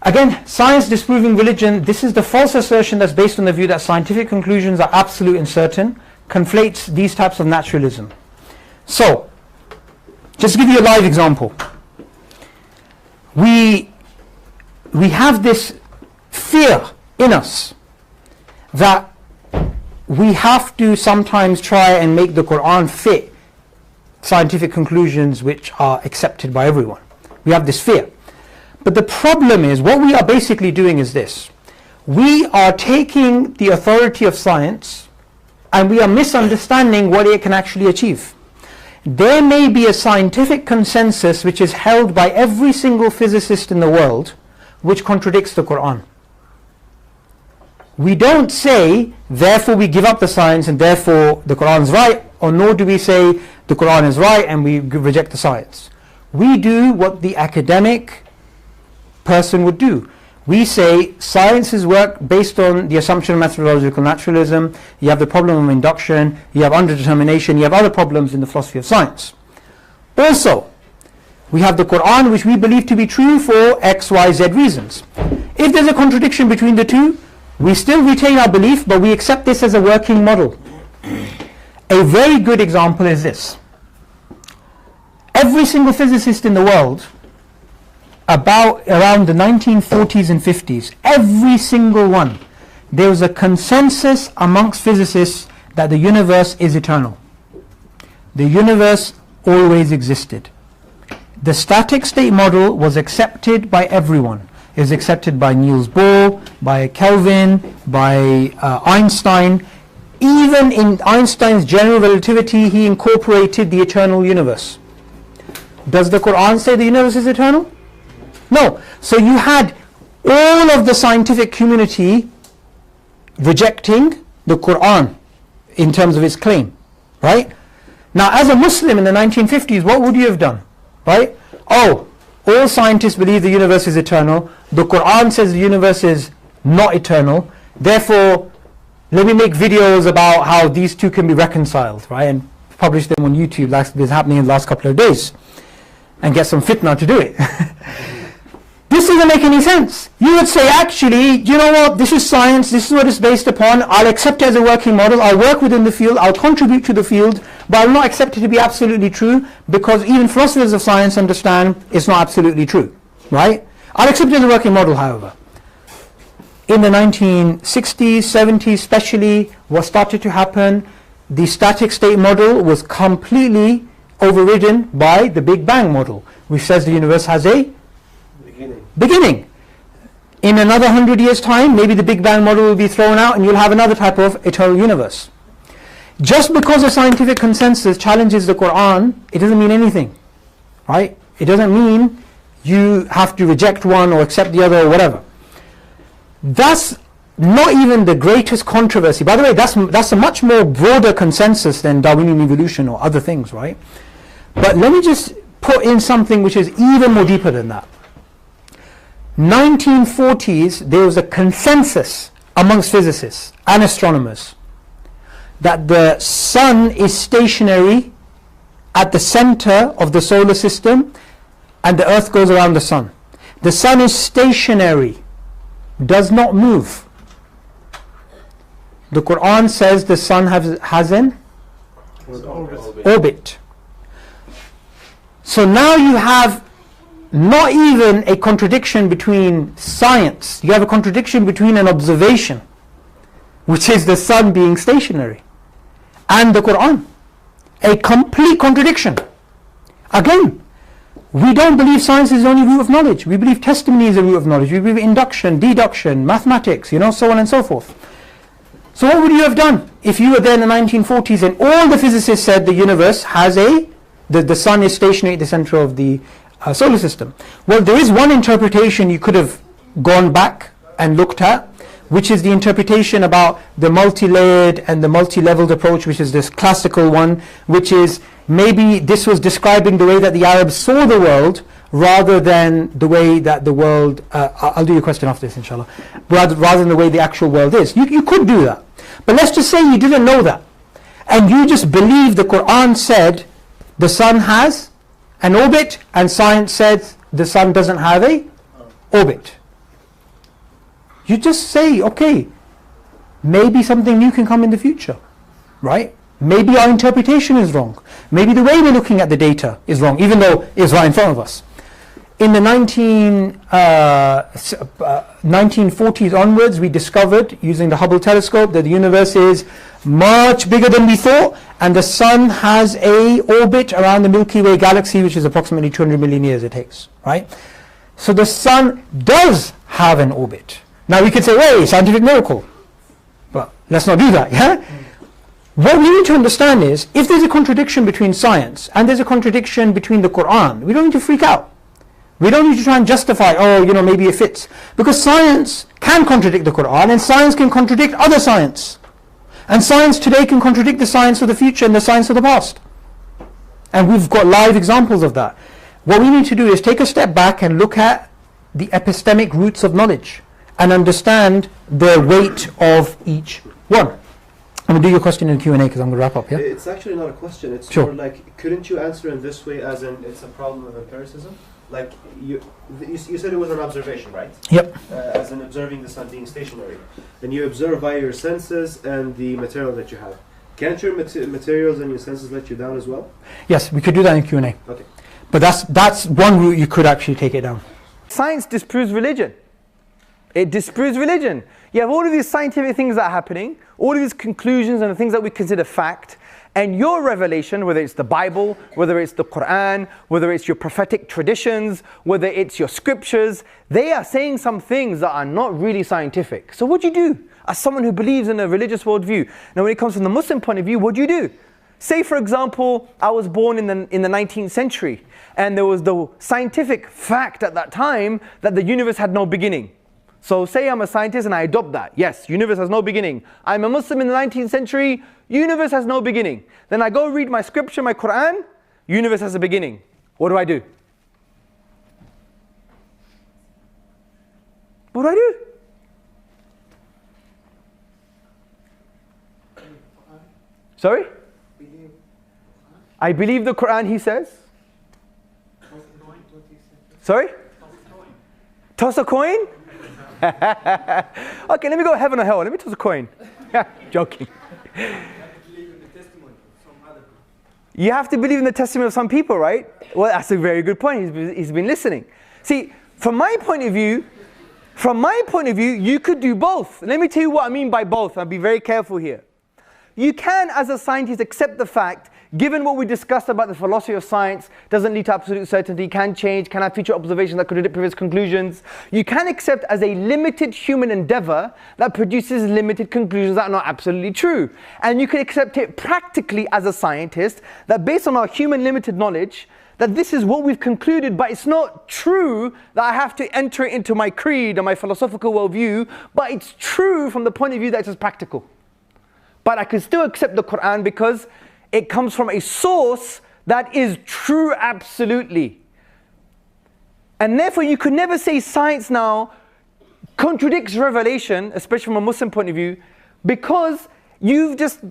Again, science disproving religion, this is the false assertion that's based on the view that scientific conclusions are absolute and certain, conflates these types of naturalism. So, just to give you a live example. We have this fear in us that we have to sometimes try and make the Quran fit scientific conclusions which are accepted by everyone. We have this fear. But the problem is, what we are basically doing is this. We are taking the authority of science and we are misunderstanding what it can actually achieve. There may be a scientific consensus which is held by every single physicist in the world which contradicts the Quran. We don't say, therefore we give up the science and therefore the Quran is right, or nor do we say the Quran is right and we reject the science. We do what the academic person would do. We say sciences work based on the assumption of methodological naturalism. You have the problem of induction, you have underdetermination, you have other problems in the philosophy of science. Also, we have the Quran which we believe to be true for X, Y, Z reasons. If there's a contradiction between the two, we still retain our belief, but we accept this as a working model. A very good example is this. Every single physicist in the world, around the 1940s and 50s, every single one, there was a consensus amongst physicists that the universe is eternal. The universe always existed. The static state model was accepted by everyone. It was accepted by Niels Bohr, by Kelvin, by Einstein. Even in Einstein's general relativity, he incorporated the eternal universe. Does the Quran say the universe is eternal? No. So you had all of the scientific community rejecting the Quran in terms of its claim, right? Now, as a Muslim in the 1950s, what would you have done, right? Oh, all scientists believe the universe is eternal. The Quran says the universe is not eternal. Therefore, let me make videos about how these two can be reconciled, right? And publish them on YouTube, like this is happening in the last couple of days, and get some fitna to do it. This doesn't make any sense. You would say, actually, you know what, this is science, this is what it's based upon, I'll accept it as a working model, I'll work within the field, I'll contribute to the field, but I'll not accept it to be absolutely true, because even philosophers of science understand it's not absolutely true, right? I'll accept it as a working model, however. In the 1960s, 70s especially, what started to happen, the static state model was completely overridden by the Big Bang model, which says the universe has a beginning. In another 100 years' time, maybe the Big Bang model will be thrown out and you'll have another type of eternal universe. Just because a scientific consensus challenges the Quran, it doesn't mean anything, right? It doesn't mean you have to reject one or accept the other or whatever. That's not even the greatest controversy. By the way, that's a much more broader consensus than Darwinian evolution or other things, right? But let me just put in something which is even more deeper than that. 1940s, there was a consensus amongst physicists and astronomers that the sun is stationary at the center of the solar system and the earth goes around the sun. The sun is stationary, does not move. The Quran says the sun has an orbit. So now you have not even a contradiction between science, you have a contradiction between an observation, which is the sun being stationary, and the Quran. A complete contradiction. Again, we don't believe science is the only root of knowledge. We believe testimony is the root of knowledge. We believe induction, deduction, mathematics, so on and so forth. So what would you have done if you were there in the 1940s and all the physicists said the universe has the sun is stationary at the center of the solar system? Well, there is one interpretation you could have gone back and looked at, which is the interpretation about the multi-layered and the multi-leveled approach, which is this classical one, which is maybe this was describing the way that the Arabs saw the world rather than the way that the world, I'll do your question after this inshallah, rather than the way the actual world is. You could do that. But let's just say you didn't know that, and you just believe the Quran said the sun has an orbit, and science said the sun doesn't have a orbit. You just say, okay, maybe something new can come in the future, right? Maybe our interpretation is wrong. Maybe the way we're looking at the data is wrong, even though it's right in front of us. In the 1940s onwards, we discovered, using the Hubble telescope, that the universe is much bigger than we thought, and the sun has a orbit around the Milky Way galaxy, which is approximately 200 million years it takes, right? So the sun does have an orbit. Now we could say, hey, scientific miracle. But let's not do that, yeah? What we need to understand is, if there's a contradiction between science and there's a contradiction between the Quran, we don't need to freak out. We don't need to try and justify, oh, you know, maybe it fits. Because science can contradict the Quran, and science can contradict other science. And science today can contradict the science of the future and the science of the past. And we've got live examples of that. What we need to do is take a step back and look at the epistemic roots of knowledge and understand the weight of each one. I'm going to do your question in Q&A because I'm going to wrap up, yeah? It's actually not a question, it's sure. more like, couldn't you answer in this way as in it's a problem of empiricism? Like, you said it was an observation, right? Yep. As in observing the sun being stationary. And you observe via your senses and the material that you have. Can't your materials and your senses let you down as well? Yes, we could do that in Q&A. Okay. But that's one route you could actually take it down. Science disproves religion. It disproves religion. You have all of these scientific things that are happening, all of these conclusions and the things that we consider fact, and your revelation, whether it's the Bible, whether it's the Quran, whether it's your prophetic traditions, whether it's your scriptures, they are saying some things that are not really scientific. So what do you do as someone who believes in a religious worldview? Now when it comes from the Muslim point of view, what do you do? Say for example, I was born in the 19th century, and there was the scientific fact at that time that the universe had no beginning. So say I'm a scientist and I adopt that. Yes, universe has no beginning. I'm a Muslim in the 19th century, universe has no beginning. Then I go read my scripture, my Quran, universe has a beginning. What do I do? What do I do? Sorry? I believe the Quran, he says. Sorry? Toss a coin? Okay, let me go heaven or hell. Let me toss a coin. Joking. You have to believe in the testimony of some people, right? Well, that's a very good point. He's been listening. See, from my point of view, you could do both. Let me tell you what I mean by both. I'll be very careful here. You can, as a scientist, accept the fact, given what we discussed about the philosophy of science, doesn't lead to absolute certainty, can change, can have future observations that contradict previous conclusions. You can accept as a limited human endeavor that produces limited conclusions that are not absolutely true. And you can accept it practically as a scientist, that based on our human limited knowledge, that this is what we've concluded, but it's not true that I have to enter it into my creed or my philosophical worldview, but it's true from the point of view that it's just practical. But I can still accept the Quran because it comes from a source that is true absolutely. And therefore you could never say science now contradicts revelation, especially from a Muslim point of view, because you've just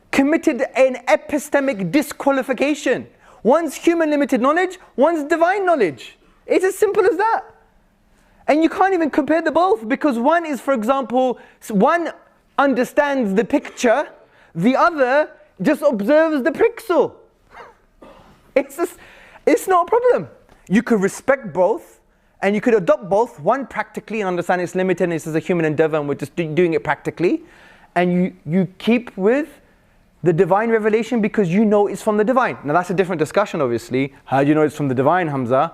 committed an epistemic disqualification. One's human limited knowledge, one's divine knowledge. It's as simple as that. And you can't even compare the both, because one is, for example, one understands the picture, the other just observes the pixel. It's not a problem. You could respect both, and you could adopt both, one practically and understand it's limited and this is a human endeavor and we're just doing it practically, and you keep with the divine revelation because you know it's from the divine. Now that's a different discussion obviously. How do you know it's from the divine, Hamza?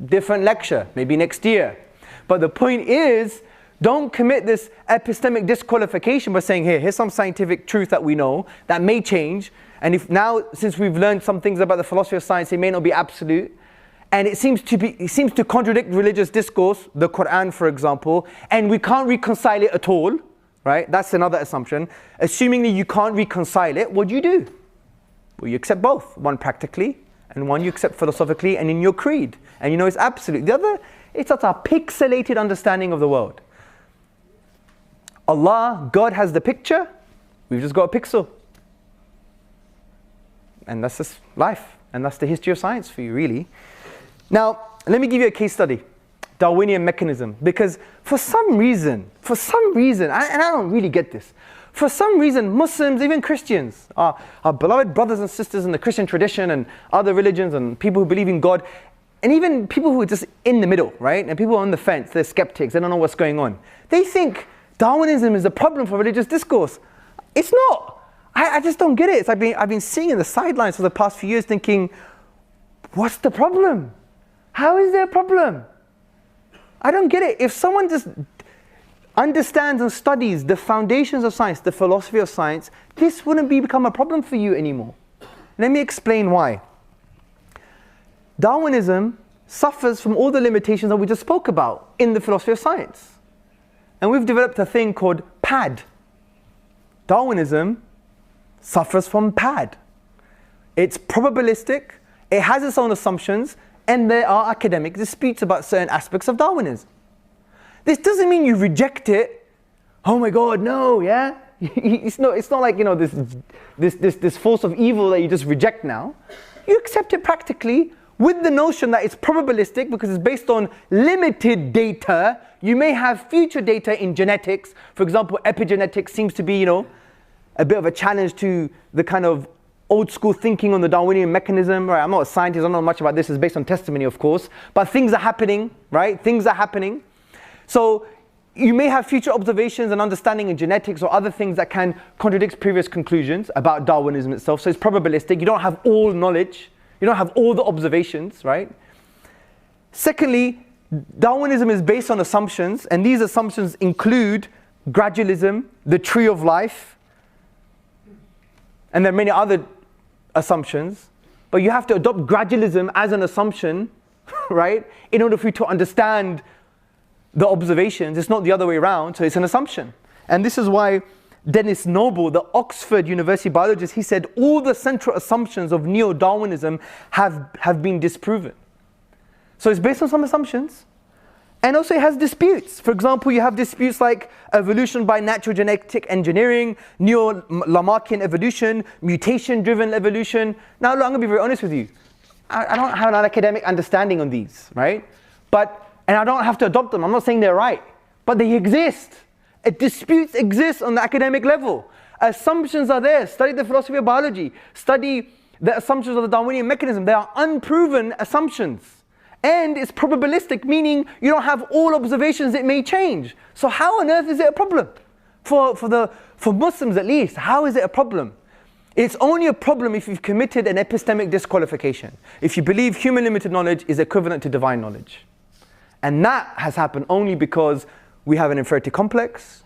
Different lecture, maybe next year. But the point is, don't commit this epistemic disqualification by saying, here's some scientific truth that we know that may change, and if now, since we've learned some things about the philosophy of science, it may not be absolute, and it seems to contradict religious discourse, the Quran for example, and we can't reconcile it at all, right? That's another assumption. Assuming that you can't reconcile it, what do? Well, you accept both, one practically, and one you accept philosophically and in your creed, and you know it's absolute. The other, it's such a pixelated understanding of the world. Allah, God has the picture, we've just got a pixel. And that's just life. And that's the history of science for you, really. Now, let me give you a case study. Darwinian mechanism, because for some reason, and I don't really get this, for some reason Muslims, even Christians, our beloved brothers and sisters in the Christian tradition and other religions and people who believe in God, and even people who are just in the middle, right? And people on the fence, they're skeptics, they don't know what's going on. They think Darwinism is a problem for religious discourse. It's not. I just don't get it. I've been seeing in the sidelines for the past few years thinking, what's the problem? How is there a problem? I don't get it. If someone just understands and studies the foundations of science, the philosophy of science, this wouldn't become a problem for you anymore. Let me explain why. Darwinism suffers from all the limitations that we just spoke about in the philosophy of science. And we've developed a thing called PAD. Darwinism suffers from PAD. It's probabilistic, it has its own assumptions, and there are academic disputes about certain aspects of Darwinism. This doesn't mean you reject it. Oh my God, no, yeah? It's not like, this force of evil that you just reject now. You accept it practically with the notion that it's probabilistic because it's based on limited data. You may have future data in genetics. For example, epigenetics seems to be, a bit of a challenge to the kind of old school thinking on the Darwinian mechanism. Right? I'm not a scientist, I don't know much about this. It's based on testimony, of course. But things are happening, right? Things are happening. So you may have future observations and understanding in genetics or other things that can contradict previous conclusions about Darwinism itself. So it's probabilistic. You don't have all knowledge. You don't have all the observations, right? Secondly, Darwinism is based on assumptions, and these assumptions include gradualism, the tree of life, and there are many other assumptions. But you have to adopt gradualism as an assumption, right? In order for you to understand the observations. It's not the other way around, so it's an assumption. And this is why Dennis Noble, the Oxford University biologist, he said all the central assumptions of neo-Darwinism have been disproven. So it's based on some assumptions, and also it has disputes. For example, you have disputes like evolution by natural genetic engineering, neo-Lamarckian evolution, mutation-driven evolution. Now, look, I'm going to be very honest with you. I don't have an academic understanding on these, right? And I don't have to adopt them. I'm not saying they're right, but they exist. Disputes exist on the academic level. Assumptions are there. Study the philosophy of biology. Study the assumptions of the Darwinian mechanism. They are unproven assumptions. And it's probabilistic, meaning you don't have all observations, it may change. So how on earth is it a problem? For Muslims at least, how is it a problem? It's only a problem if you've committed an epistemic disqualification. If you believe human limited knowledge is equivalent to divine knowledge. And that has happened only because we have an inferiority complex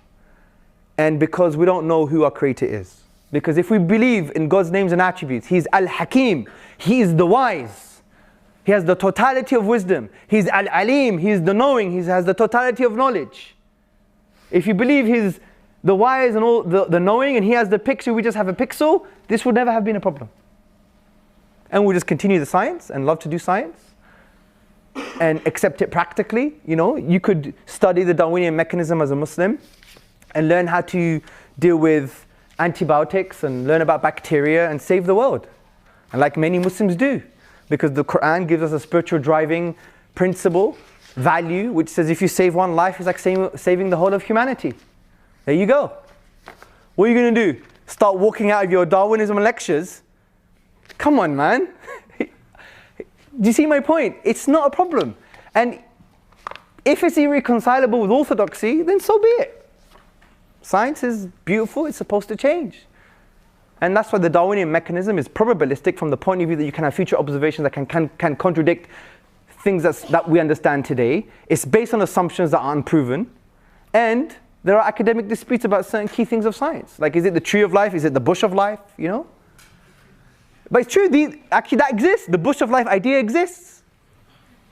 and because we don't know who our creator is. Because if we believe in God's names and attributes, He's Al-Hakim, He is the wise. He has the totality of wisdom. He's Al-Alim, He's the knowing, He has the totality of knowledge. If you believe He's the wise and all the knowing and He has the picture, we just have a pixel, this would never have been a problem. And we'll just continue the science and love to do science and accept it practically. You could study the Darwinian mechanism as a Muslim and learn how to deal with antibiotics and learn about bacteria and save the world. And like many Muslims do, because the Quran gives us a spiritual driving principle, value, which says if you save one life, it's like saving the whole of humanity. There you go. What are you going to do? Start walking out of your Darwinism lectures? Come on, man. Do you see my point? It's not a problem. And if it's irreconcilable with orthodoxy, then so be it. Science is beautiful, it's supposed to change. And that's why the Darwinian mechanism is probabilistic from the point of view that you can have future observations that can contradict things that we understand today. It's based on assumptions that are unproven. And there are academic disputes about certain key things of science. Like, is it the tree of life? Is it the bush of life? But it's true, actually that exists. The bush of life idea exists.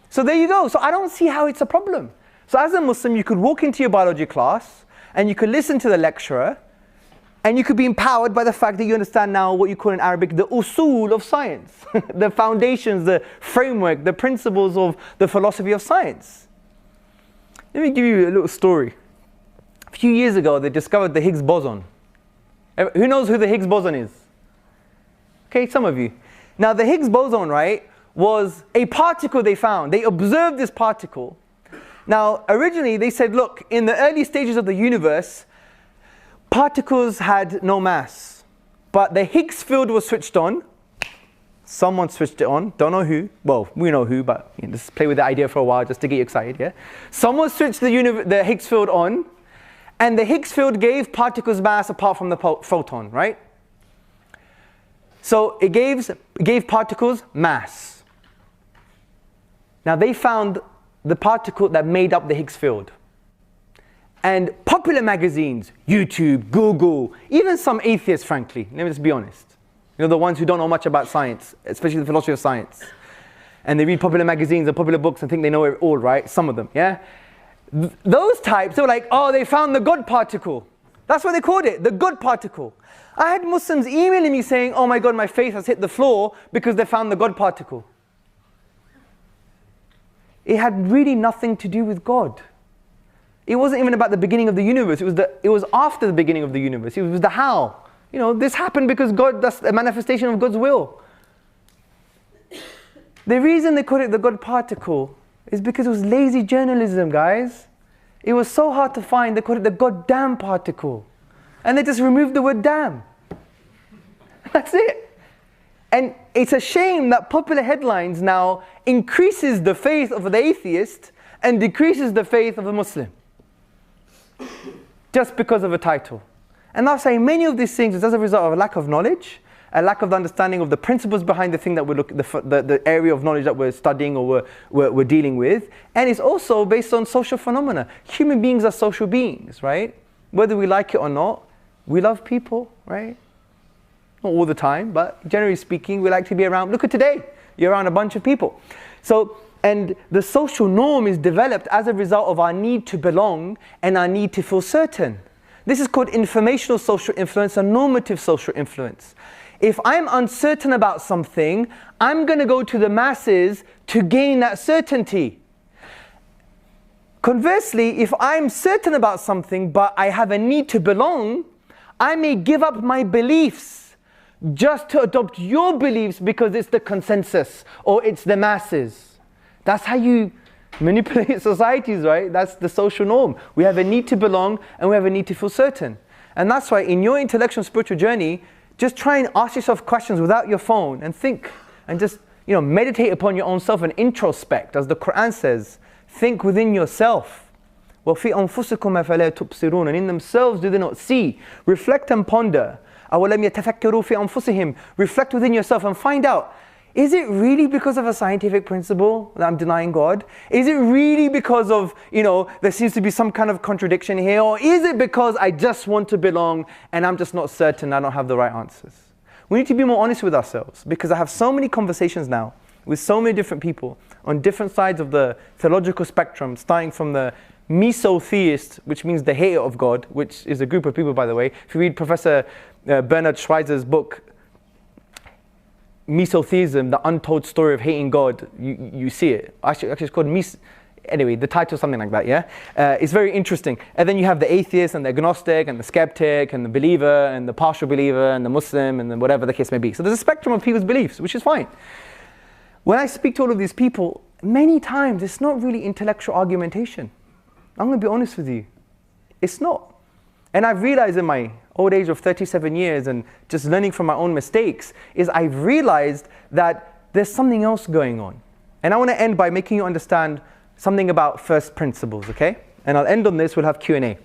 So there you go. So I don't see how it's a problem. So as a Muslim, you could walk into your biology class and you could listen to the lecturer and you could be empowered by the fact that you understand now what you call in Arabic the usul of science. The foundations, the framework, the principles of the philosophy of science. Let me give you a little story. A few years ago, they discovered the Higgs boson. Who knows who the Higgs boson is? Okay, some of you. Now the Higgs boson, right, was a particle they found. They observed this particle. Now, originally they said, look, in the early stages of the universe, particles had no mass, but the Higgs field was switched on. Someone switched it on, don't know who. Well, we know who, but just play with the idea for a while just to get you excited, yeah? Someone switched the Higgs field on, and the Higgs field gave particles mass apart from the photon, right? So it gave particles mass. Now they found the particle that made up the Higgs field. And popular magazines, YouTube, Google, even some atheists, frankly, let me just be honest. You know, the ones who don't know much about science, especially the philosophy of science. And they read popular magazines and popular books and think they know it all, right? Some of them, yeah? Those types, they were like, oh, they found the God particle. That's what they called it, the God particle. I had Muslims emailing me saying, oh my God, my faith has hit the floor because they found the God particle. It had really nothing to do with God. It wasn't even about the beginning of the universe. It was after the beginning of the universe. It was the how. You know, this happened because God, that's a manifestation of God's will. The reason they called it the God particle is because it was lazy journalism, guys. It was so hard to find, they called it the goddamn particle. And they just removed the word damn. That's it. And it's a shame that popular headlines now increases the faith of the atheist and decreases the faith of the Muslim. Just because of a title. And I'll say many of these things is as a result of a lack of knowledge, a lack of understanding of the principles behind the thing that we're looking, the area of knowledge that we're studying or we're dealing with. And it's also based on social phenomena. Human beings are social beings, right? Whether we like it or not, we love people, right? Not all the time, but generally speaking, we like to be around. Look at today, you're around a bunch of people. So, and the social norm is developed as a result of our need to belong and our need to feel certain. This is called informational social influence and normative social influence. If I'm uncertain about something, I'm going to go to the masses to gain that certainty. Conversely, if I'm certain about something but I have a need to belong, I may give up my beliefs just to adopt your beliefs because it's the consensus or it's the masses. That's how you manipulate societies, right? That's the social norm. We have a need to belong and we have a need to feel certain. And that's why in your intellectual and spiritual journey, just try and ask yourself questions without your phone and think and just, you know, meditate upon your own self and introspect. As the Quran says, think within yourself. وَفِي أَنفُسِكُمْ أَفَلَا تُبْصِرُونَ. And in themselves do they not see? Reflect and ponder. أَوَلَمْ يَتَفَكَّرُوا فِي أَنفُسِهِمْ. Reflect within yourself and find out, is it really because of a scientific principle that I'm denying God? Is it really because of, you know, there seems to be some kind of contradiction here? Or is it because I just want to belong and I'm just not certain, I don't have the right answers? We need to be more honest with ourselves, because I have so many conversations now with so many different people on different sides of the theological spectrum, starting from the meso-theist, which means the hater of God, which is a group of people, by the way. If you read Professor Bernard Schweitzer's book, Mesotheism, the untold story of hating God, you see it. Actually it's called anyway, the title is something like that, yeah? It's very interesting. And then you have the atheist and the agnostic and the skeptic and the believer and the partial believer and the Muslim and then whatever the case may be. So there's a spectrum of people's beliefs, which is fine. When I speak to all of these people, many times it's not really intellectual argumentation. I'm going to be honest with you. It's not. And I've realized in my old age of 37 years and just learning from my own mistakes, is I've realized that there's something else going on. And I want to end by making you understand something about first principles, okay? And I'll end on this, we'll have Q&A.